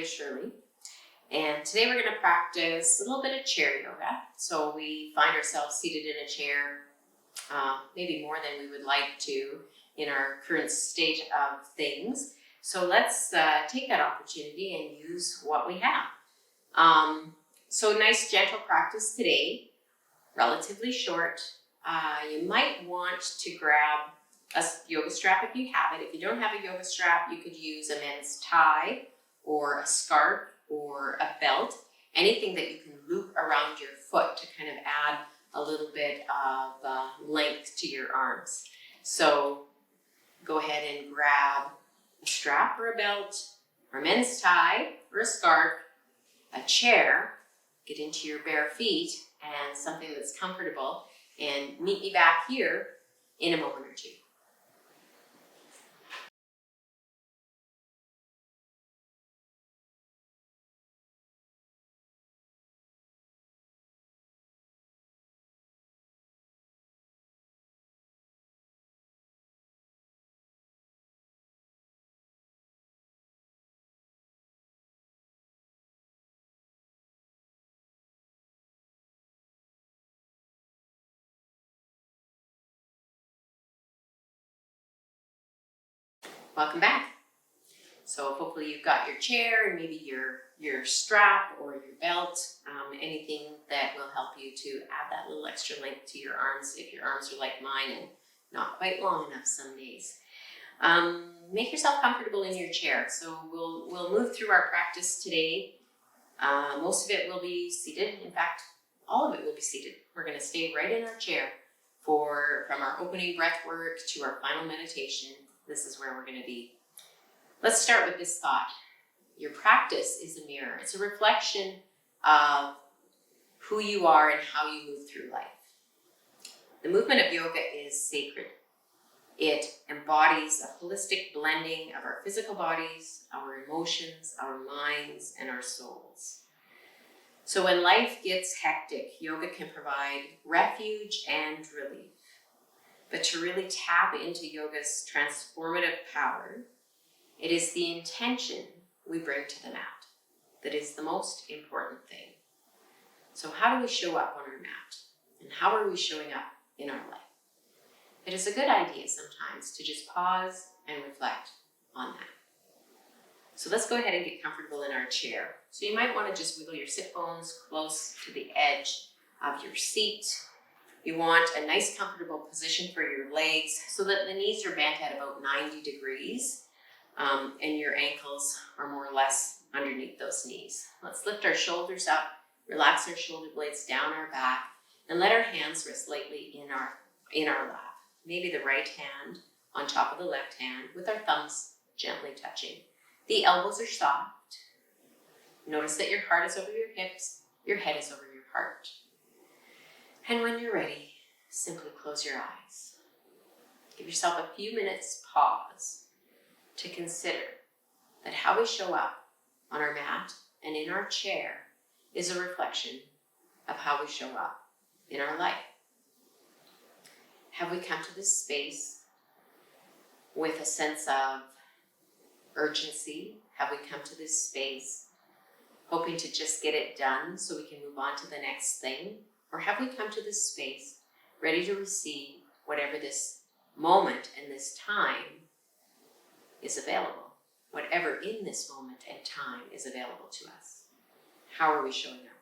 is Shirley, and today we're going to practice a little bit of chair yoga. So we find ourselves seated in a chair, maybe more than we would like to in our current state of things. So let's take that opportunity and use what we have. So nice gentle practice today, relatively short. You might want to grab a yoga strap if you have it. If you don't have a yoga strap, you could use a men's tie or a scarf or a belt, anything that you can loop around your foot to kind of add a little bit of length to your arms. So go ahead and grab a strap or a belt or a men's tie or a scarf, a chair, get into your bare feet and something that's comfortable, and meet me back here in a moment or two. Welcome back. So hopefully you've got your chair and maybe your strap or your belt, anything that will help you to add that little extra length to your arms if your arms are like mine and not quite long enough some days. Make yourself comfortable in your chair. So we'll move through our practice today. Most of it will be seated. In fact, all of it will be seated. We're going to stay right in our chair from our opening breath work to our final meditation. This is where we're going to be. Let's start with this thought. Your practice is a mirror. It's a reflection of who you are and how you move through life. The movement of yoga is sacred. It embodies a holistic blending of our physical bodies, our emotions, our minds, and our souls. So when life gets hectic, yoga can provide refuge and relief. But to really tap into yoga's transformative power, it is the intention we bring to the mat that is the most important thing. So how do we show up on our mat? And how are we showing up in our life? It is a good idea sometimes to just pause and reflect on that. So let's go ahead and get comfortable in our chair. So you might want to just wiggle your sit bones close to the edge of your seat. You want a nice comfortable position for your legs so that the knees are bent at about 90 degrees and your ankles are more or less underneath those knees. Let's lift our shoulders up, relax our shoulder blades down our back, and let our hands rest lightly in our lap. Maybe the right hand on top of the left hand with our thumbs gently touching. The elbows are soft. Notice that your heart is over your hips, your head is over your heart. And when you're ready, simply close your eyes. Give yourself a few minutes pause to consider that how we show up on our mat and in our chair is a reflection of how we show up in our life. Have we come to this space with a sense of urgency? Have we come to this space hoping to just get it done so we can move on to the next thing? Or have we come to this space ready to receive whatever this moment and this time is available? Whatever in this moment and time is available to us. How are we showing up?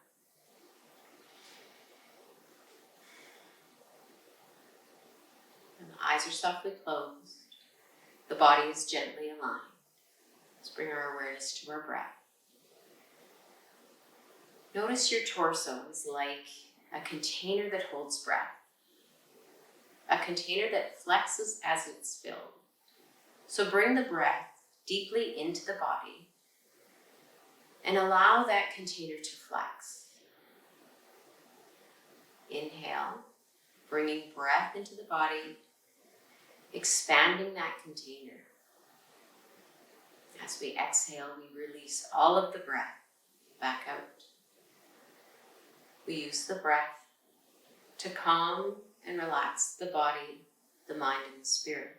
And the eyes are softly closed. The body is gently aligned. Let's bring our awareness to our breath. Notice your torso is like a container that holds breath. A container that flexes as it's filled. So bring the breath deeply into the body and allow that container to flex. Inhale, bringing breath into the body, expanding that container. As we exhale, we release all of the breath back out. We use the breath to calm and relax the body, the mind, and the spirit.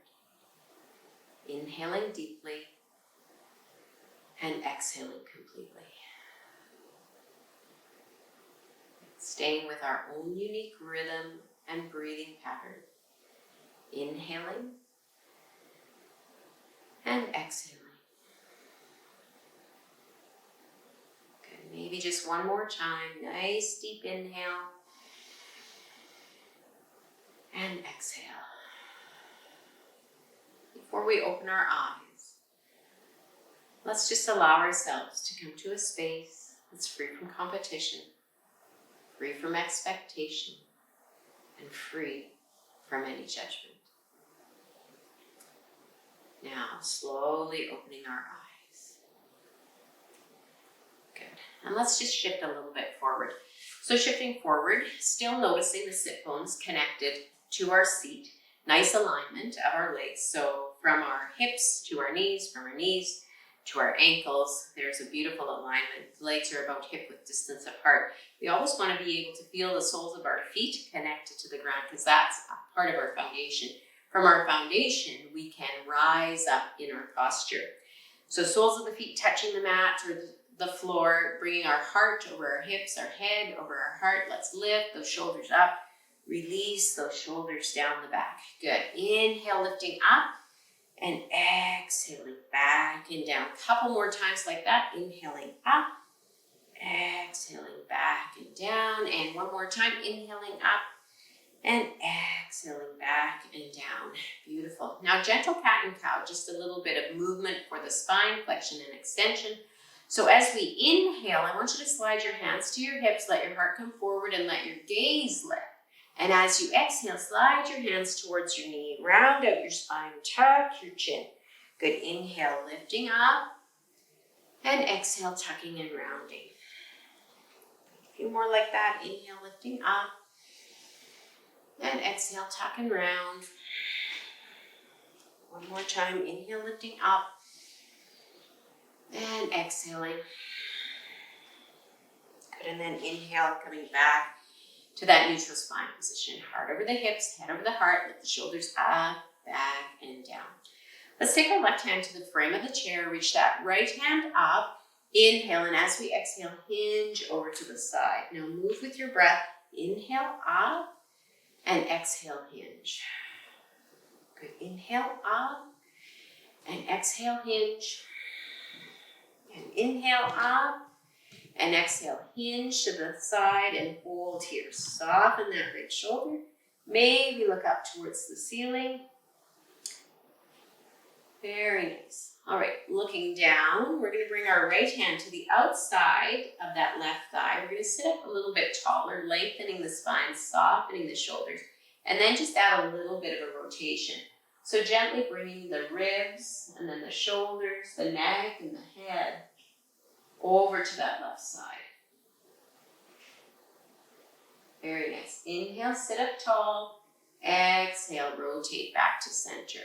Inhaling deeply and exhaling completely. Staying with our own unique rhythm and breathing pattern. Inhaling and exhaling. Good. Maybe just one more time. Nice deep inhale and exhale. Before we open our eyes, let's just allow ourselves to come to a space that's free from competition, free from expectation, and free from any judgment. Now, slowly opening our eyes. Good. And let's just shift a little bit forward. So shifting forward, still noticing the sit bones connected to our seat. Nice alignment of our legs. So from our hips to our knees, from our knees to our ankles, there's a beautiful alignment. The legs are about hip width distance apart. We always want to be able to feel the soles of our feet connected to the ground because that's a part of our foundation. From our foundation, we can rise up in our posture. So soles of the feet touching the mat or the floor, bringing our heart over our hips, our head over our heart. Let's lift those shoulders up. Release those shoulders down the back. Good. Inhale, lifting up and exhaling back and down. Couple more times like that. Inhaling up, exhaling back and down. And one more time. Inhaling up and exhaling back and down. Beautiful. Now, gentle cat and cow, just a little bit of movement for the spine, flexion and extension. So as we inhale, I want you to slide your hands to your hips, let your heart come forward and let your gaze lift. And as you exhale, slide your hands towards your knee, round out your spine, tuck your chin. Good. Inhale, lifting up, and exhale, tucking and rounding. A few more like that. Inhale, lifting up, and exhale, tuck and round. One more time. Inhale, lifting up, and exhaling. Good. And then inhale, coming back to that neutral spine position. Heart over the hips, head over the heart. Lift the shoulders up, back, and down. Let's take our left hand to the frame of the chair. Reach that right hand up. Inhale, and as we exhale, hinge over to the side. Now move with your breath. Inhale, up, and exhale, hinge. Good. Inhale, up, and exhale, hinge. And inhale, up, and exhale, hinge to the side and hold here. Soften that right shoulder. Maybe look up towards the ceiling. Very nice. All right, looking down, we're going to bring our right hand to the outside of that left thigh. We're going to sit up a little bit taller, lengthening the spine, softening the shoulders, and then just add a little bit of a rotation. So gently bringing the ribs and then the shoulders, the neck and the head over to that left side. Very nice. Inhale, sit up tall. Exhale, rotate back to center.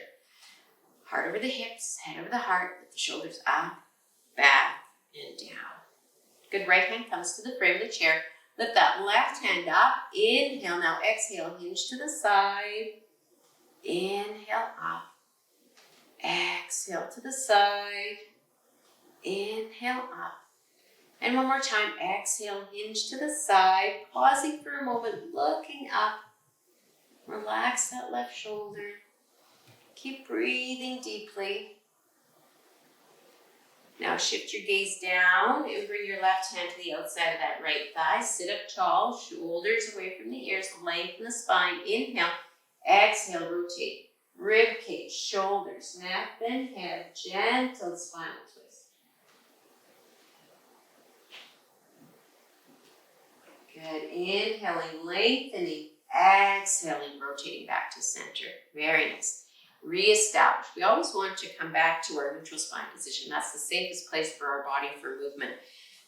Heart over the hips, head over the heart. Lift the shoulders up, back, and down. Good. Right hand comes to the frame of the chair. Lift that left hand up. Inhale. Now exhale, hinge to the side. Inhale, up. Exhale to the side. Inhale, up. And one more time, exhale, hinge to the side, pausing for a moment, looking up. Relax that left shoulder. Keep breathing deeply. Now shift your gaze down and bring your left hand to the outside of that right thigh. Sit up tall, shoulders away from the ears, lengthen the spine. Inhale, exhale, rotate. Rib cage, shoulders, neck, then head, gentle spinal twist. Good. Inhaling, lengthening, exhaling, rotating back to center. Very nice. Reestablish. We always want to come back to our neutral spine position. That's the safest place for our body for movement.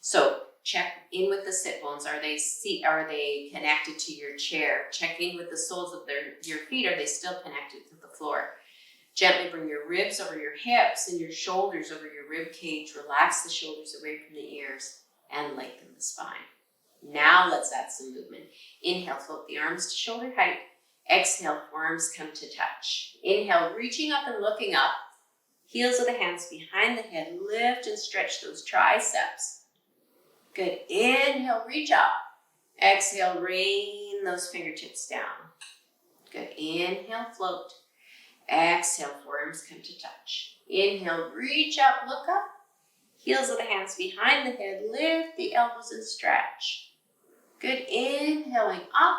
So check in with the sit bones. Are they connected to your chair? Check in with the soles of your feet. Are they still connected to the floor? Gently bring your ribs over your hips and your shoulders over your rib cage. Relax the shoulders away from the ears and lengthen the spine. Now let's add some movement. Inhale, float the arms to shoulder height. Exhale, forearms come to touch. Inhale, reaching up and looking up. Heels of the hands behind the head. Lift and stretch those triceps. Good. Inhale, reach up. Exhale, rain those fingertips down. Good. Inhale, float. Exhale, forearms come to touch. Inhale, reach up, look up. Heels of the hands behind the head. Lift the elbows and stretch. Good. Inhaling up.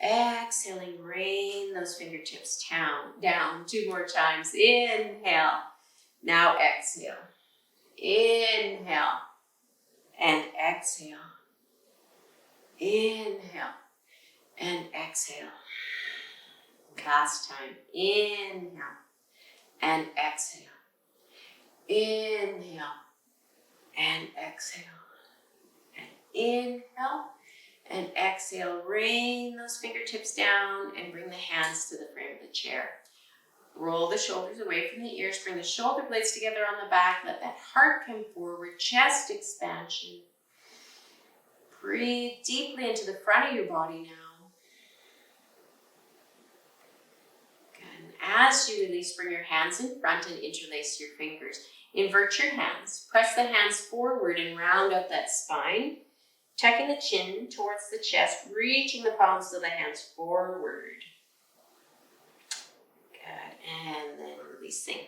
Exhaling, rain those fingertips down. 2 more times. Inhale. Now exhale. Inhale. And exhale. Inhale. And exhale. Last time. Inhale. And exhale. Inhale. And exhale. And inhale. And exhale, rain those fingertips down and bring the hands to the frame of the chair. Roll the shoulders away from the ears, bring the shoulder blades together on the back, let that heart come forward, chest expansion. Breathe deeply into the front of your body now. Good. And as you release, bring your hands in front and interlace your fingers. Invert your hands, press the hands forward and round out that spine. Tucking the chin towards the chest, reaching the palms of the hands forward. Good, and then releasing.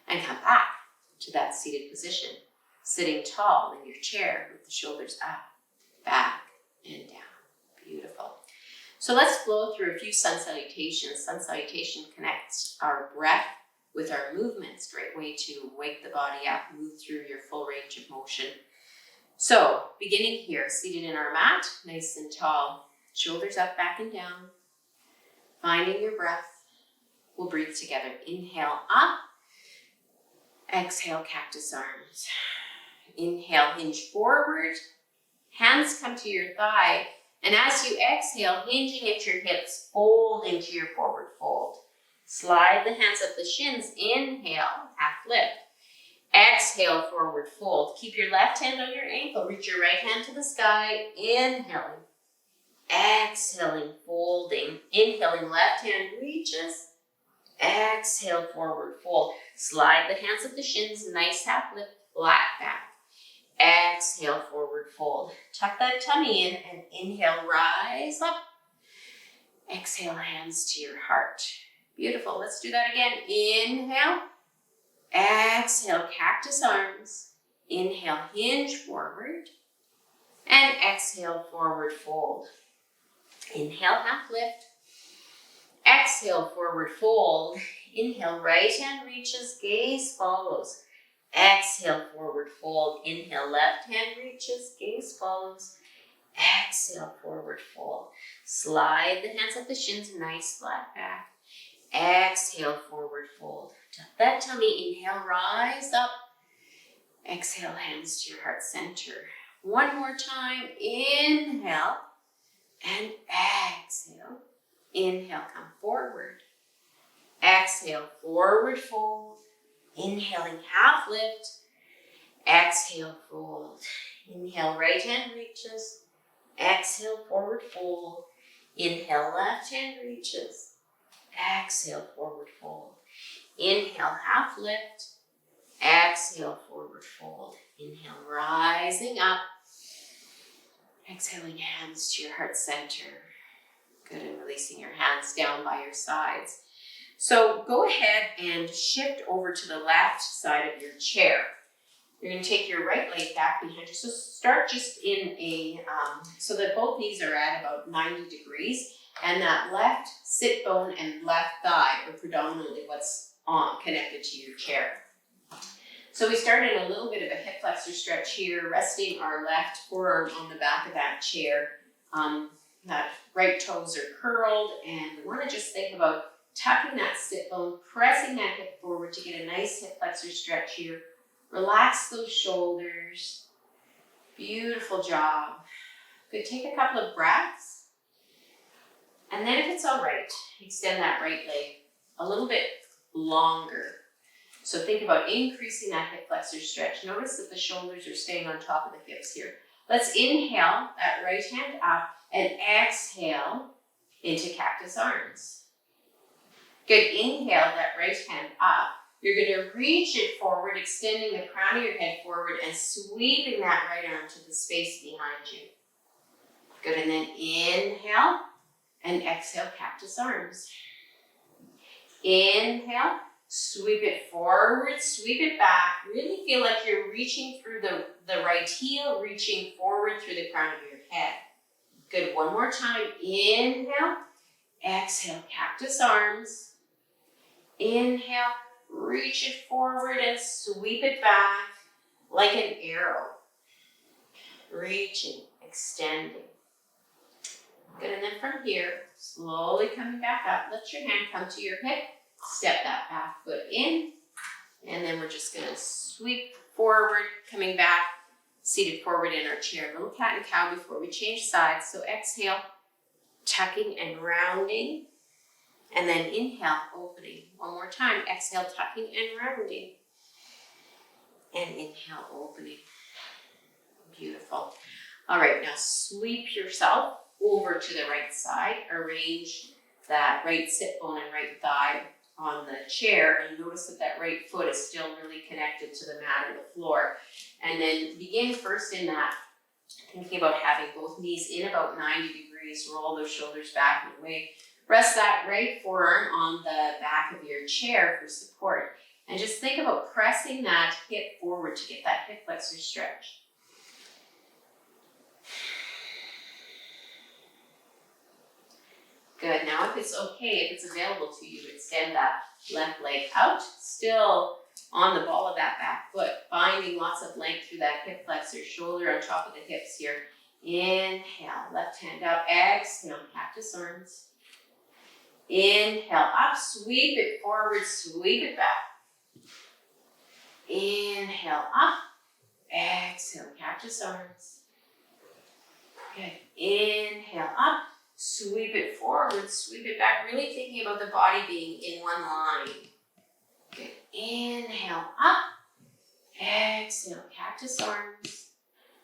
And come back to that seated position. Sitting tall in your chair with the shoulders up, back, and down. Beautiful. So let's flow through a few sun salutations. Sun salutation connects our breath with our movements. Great way to wake the body up, move through your full range of motion. So, beginning here, seated in our mat, nice and tall, shoulders up, back, and down. Finding your breath. We'll breathe together. Inhale up. Exhale, cactus arms. Inhale, hinge forward. Hands come to your thigh. And as you exhale, hinging at your hips, fold into your forward fold. Slide the hands up the shins. Inhale, half lift. Exhale, forward fold. Keep your left hand on your ankle. Reach your right hand to the sky. Inhaling. Exhaling, folding. Inhaling, left hand reaches. Exhale, forward fold. Slide the hands up the shins. Nice half lift, flat back. Exhale, forward fold. Tuck that tummy in and inhale, rise up. Exhale, hands to your heart. Beautiful. Let's do that again. Inhale. Exhale, cactus arms. Inhale, hinge forward. And exhale, forward fold. Inhale, half lift. Exhale, forward fold. Inhale, right hand reaches, gaze follows. Exhale, forward fold. Inhale, left hand reaches, gaze follows. Exhale, forward fold. Slide the hands up the shins, nice flat back. Exhale, forward fold. Tuck that tummy, inhale, rise up. Exhale, hands to your heart center. One more time, inhale and exhale. Inhale, come forward. Exhale, forward fold. Inhaling, half lift. Exhale, fold. Inhale, right hand reaches. Exhale, forward fold. Inhale, left hand reaches. Exhale, forward fold. Inhale, half lift. Exhale, forward fold. Inhale, rising up. Exhaling, hands to your heart center. Good, and releasing your hands down by your sides. So go ahead and shift over to the left side of your chair. You're going to take your right leg back behind you. So start just in a, so that both knees are at about 90 degrees. And that left sit bone and left thigh are predominantly what's connected to your chair. So we started a little bit of a hip flexor stretch here, resting our left forearm on the back of that chair. That right toes are curled, and we want to just think about tucking that sit bone, pressing that hip forward to get a nice hip flexor stretch here. Relax those shoulders. Beautiful job. Good, take a couple of breaths. And then if it's all right, extend that right leg a little bit longer. So think about increasing that hip flexor stretch. Notice that the shoulders are staying on top of the hips here. Let's inhale that right hand up and exhale into cactus arms. Good, inhale that right hand up. you're going to reach it forward, extending the crown of your head forward and sweeping that right arm to the space behind you. Good, and then inhale and exhale, cactus arms. Inhale, sweep it forward, sweep it back. Really feel like you're reaching through the right heel, reaching forward through the crown of your head. Good, one more time. Inhale, exhale, cactus arms. Inhale, reach it forward and sweep it back like an arrow. Reaching, extending. Good, and then from here, slowly coming back up, let your hand come to your hip, step that back foot in, and then we're just gonna sweep forward, coming back, seated forward in our chair, little cat and cow before we change sides. So exhale, tucking and rounding, and then inhale, opening. One more time, exhale, tucking and rounding, and inhale, opening. Beautiful. All right, now sweep yourself over to the right side. Arrange that right sit bone and right thigh on the chair, and notice that that right foot is still really connected to the mat or the floor. And then begin first in that, thinking about having both knees in about 90 degrees, roll those shoulders back and away. Rest that right forearm on the back of your chair for support. And just think about pressing that hip forward to get that hip flexor stretch. Good, now if it's okay, if it's available to you, extend that left leg out, still on the ball of that back foot, finding lots of length through that hip flexor, shoulder on top of the hips here. Inhale, left hand up, exhale, cactus arms. Inhale, up, sweep it forward, sweep it back. Inhale, up, exhale, cactus arms. Good, inhale, up. Sweep it forward, sweep it back, really thinking about the body being in one line. Good. Inhale, up. Exhale, cactus arms.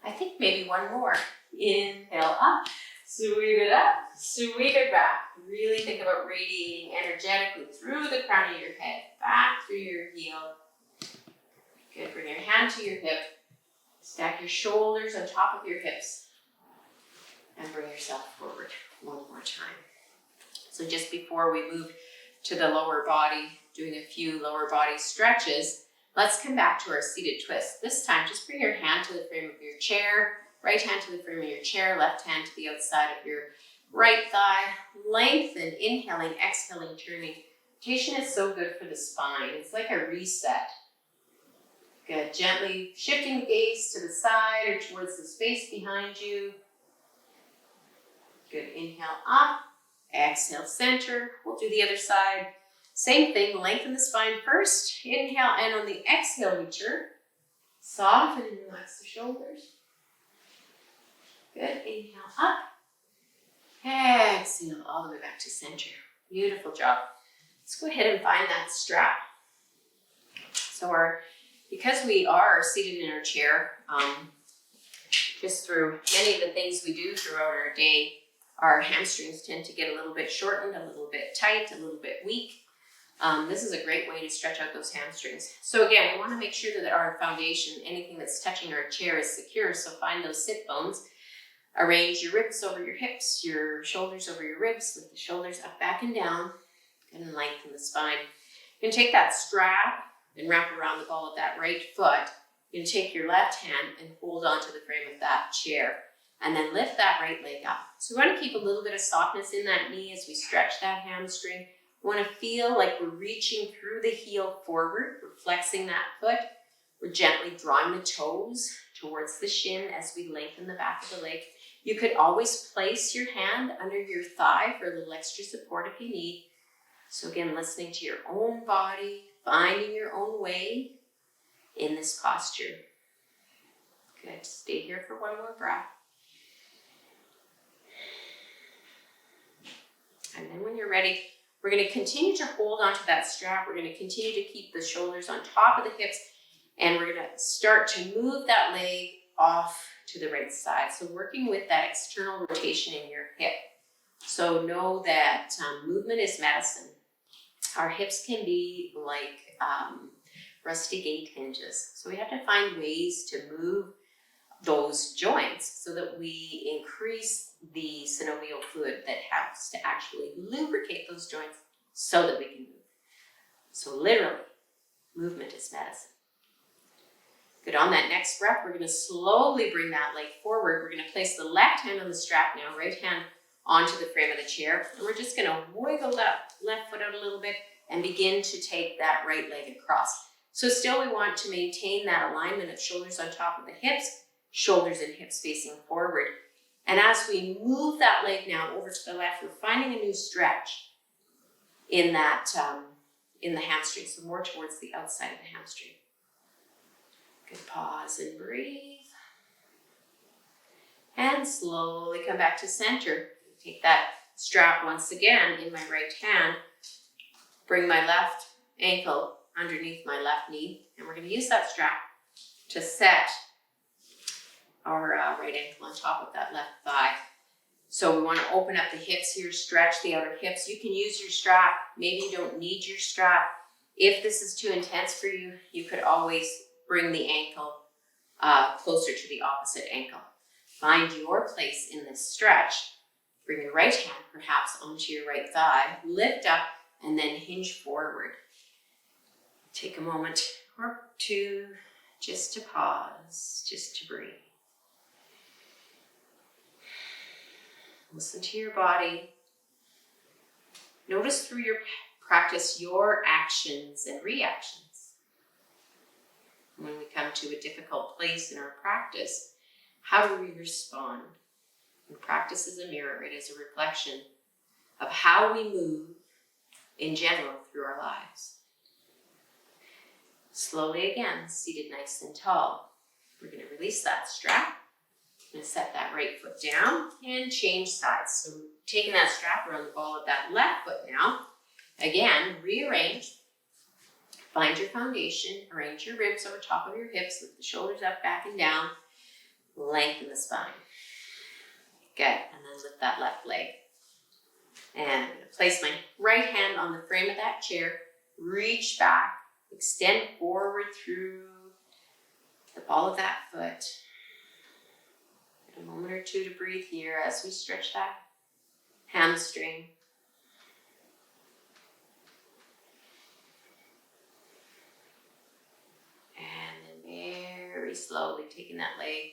I think maybe one more. Inhale, up. Sweep it up, sweep it back. Really think about radiating energetically through the crown of your head, back through your heel. Good. Bring your hand to your hip. Stack your shoulders on top of your hips. And bring yourself forward one more time. So just before we move to the lower body, doing a few lower body stretches, let's come back to our seated twist. This time, just bring your hand to the frame of your chair, right hand to the frame of your chair, left hand to the outside of your right thigh. Lengthen, inhaling, exhaling, turning. Rotation is so good for the spine. It's like a reset. Good. Gently shifting the gaze to the side or towards the space behind you. Good, inhale up, exhale center. We'll do the other side. Same thing, lengthen the spine first. Inhale, and on the exhale, return. Soften and relax the shoulders. Good, inhale up. Exhale all the way back to center. Beautiful job. Let's go ahead and find that strap. So because we are seated in our chair, just through many of the things we do throughout our day, our hamstrings tend to get a little bit shortened, a little bit tight, a little bit weak. This is a great way to stretch out those hamstrings. So again, we want to make sure that our foundation, anything that's touching our chair, is secure. So find those sit bones. Arrange your ribs over your hips, your shoulders over your ribs, lift the shoulders up, back, and down, and lengthen the spine. You can take that strap and wrap around the ball of that right foot. You can take your left hand and hold onto the frame of that chair. And then lift that right leg up. So we want to keep a little bit of softness in that knee as we stretch that hamstring. We want to feel like we're reaching through the heel forward. We're flexing that foot. We're gently drawing the toes towards the shin as we lengthen the back of the leg. You could always place your hand under your thigh for a little extra support if you need. So again, listening to your own body, finding your own way in this posture. Good. Stay here for one more breath. And then when you're ready, we're going to continue to hold onto that strap. We're going to continue to keep the shoulders on top of the hips. And we're going to start to move that leg off to the right side. So working with that external rotation in your hip. So know that movement is medicine. Our hips can be like rusty gate hinges. So we have to find ways to move those joints so that we increase the synovial fluid that helps to actually lubricate those joints so that we can move. So literally, movement is medicine. Good. On that next breath, we're going to slowly bring that leg forward. We're going to place the left hand on the strap now, right hand onto the frame of the chair. And we're just going to wiggle that left foot out a little bit and begin to take that right leg across. So still we want to maintain that alignment of shoulders on top of the hips, shoulders and hips facing forward. And as we move that leg now over to the left, we're finding a new stretch in that, in the hamstring. So more towards the outside of the hamstring. Good. Pause and breathe. And slowly come back to center. Take that strap once again in my right hand. Bring my left ankle underneath my left knee. And we're going to use that strap to set our right ankle on top of that left thigh. So we want to open up the hips here, stretch the outer hips. You can use your strap. Maybe you don't need your strap. If this is too intense for you, you could always bring the ankle closer to the opposite ankle. Find your place in this stretch. Bring your right hand perhaps onto your right thigh, lift up, and then hinge forward. Take a moment or two just to pause, just to breathe. Listen to your body. Notice through your practice your actions and reactions. When we come to a difficult place in our practice, how do we respond? And practice is a mirror. It is a reflection of how we move in general through our lives. Slowly again, seated nice and tall. We're going to release that strap. I'm going to set that right foot down and change sides. So taking that strap around the ball of that left foot now. Again, rearrange. Find your foundation. Arrange your ribs over top of your hips. Lift the shoulders up, back, and down. Lengthen the spine. Good. And then lift that left leg. And I'm going to place my right hand on the frame of that chair. Reach back. Extend forward through the ball of that foot. A moment or two to breathe here as we stretch that hamstring. And then very slowly taking that leg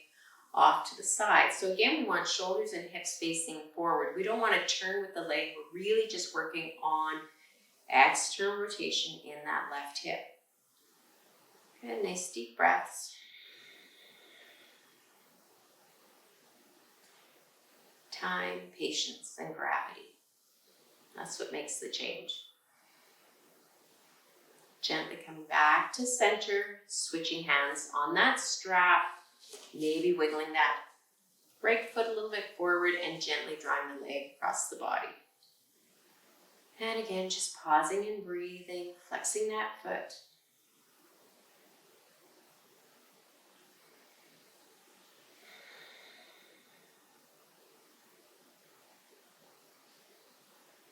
off to the side. So again, we want shoulders and hips facing forward. We don't want to turn with the leg. We're really just working on external rotation in that left hip. Good, nice deep breaths. Time, patience, and gravity. That's what makes the change. Gently coming back to center, switching hands on that strap, maybe wiggling that right foot a little bit forward and gently drawing the leg across the body. And again, just pausing and breathing, flexing that foot.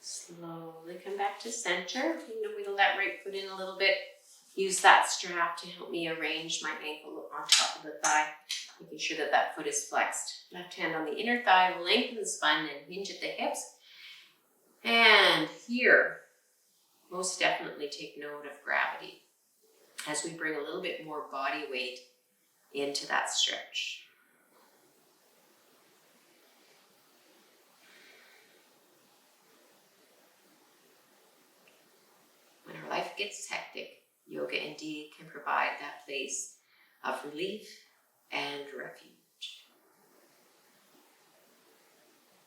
Slowly come back to center. I'm going to wiggle that right foot in a little bit. Use that strap to help me arrange my ankle on top of the thigh, making sure that that foot is flexed. Left hand on the inner thigh, lengthen the spine and hinge at the hips. And here, most definitely take note of gravity as we bring a little bit more body weight into that stretch. When our life gets hectic, yoga indeed can provide that place of relief and refuge.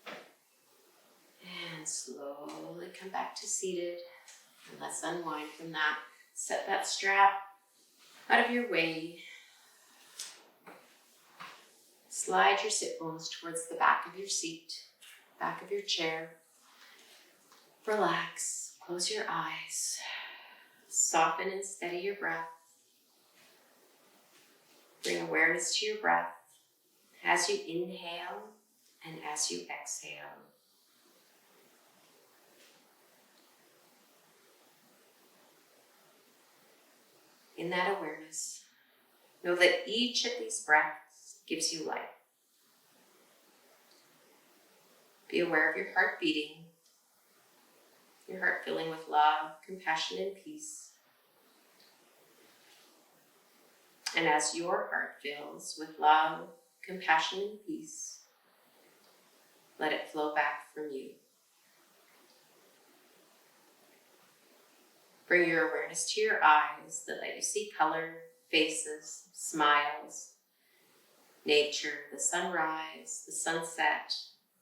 And slowly come back to seated. And let's unwind from that. Set that strap out of your way. Slide your sit bones towards the back of your seat, back of your chair. Relax. Close your eyes. Soften and steady your breath. Bring awareness to your breath as you inhale and as you exhale. in that awareness, know that each of these breaths gives you life. Be aware of your heart beating, your heart filling with love, compassion, and peace. And as your heart fills with love, compassion, and peace, let it flow back from you. Bring your awareness to your eyes that let you see color, faces, smiles, nature, the sunrise, the sunset,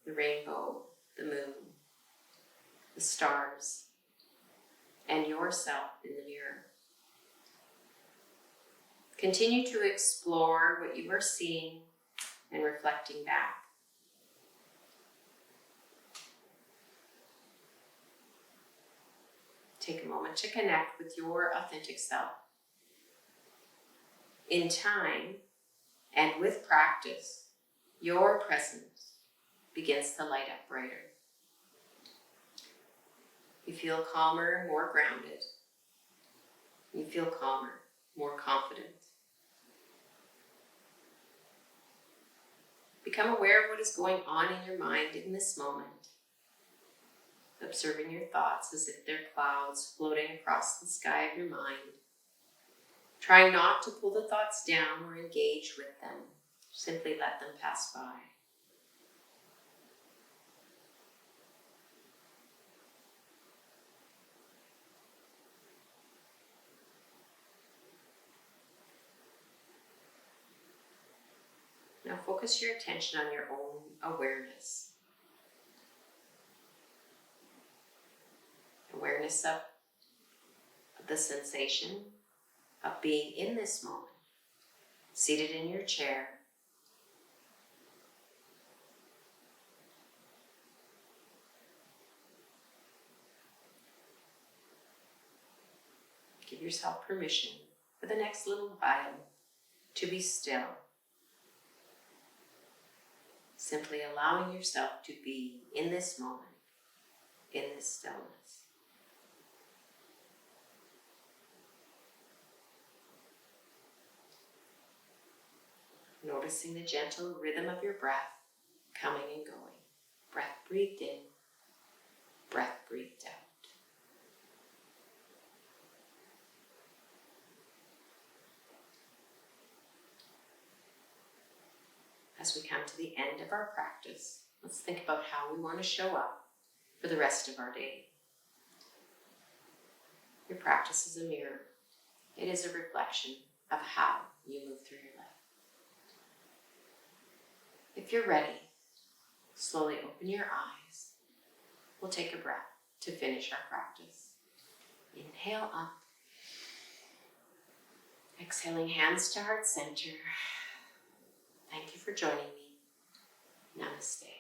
the rainbow, the moon, the stars, and yourself in the mirror. Continue to explore what you are seeing and reflecting back. Take a moment to connect with your authentic self. In time and with practice, your presence begins to light up brighter. You feel calmer, more grounded. You feel calmer, more confident. Become aware of what is going on in your mind in this moment, observing your thoughts as if they're clouds floating across the sky of your mind. Try not to pull the thoughts down or engage with them. Simply let them pass by. Now focus your attention on your own awareness. Awareness of the sensation of being in this moment, seated in your chair. Give yourself permission for the next little while to be still. Simply allowing yourself to be in this moment, in this stillness. Noticing the gentle rhythm of your breath coming and going. Breath breathed in, breath breathed out. As we come to the end of our practice, let's think about how we want to show up for the rest of our day. Your practice is a mirror. It is a reflection of how you move through your life. If you're ready, slowly open your eyes. We'll take a breath to finish our practice. Inhale up. Exhaling, hands to heart center. Thank you for joining me. Namaste.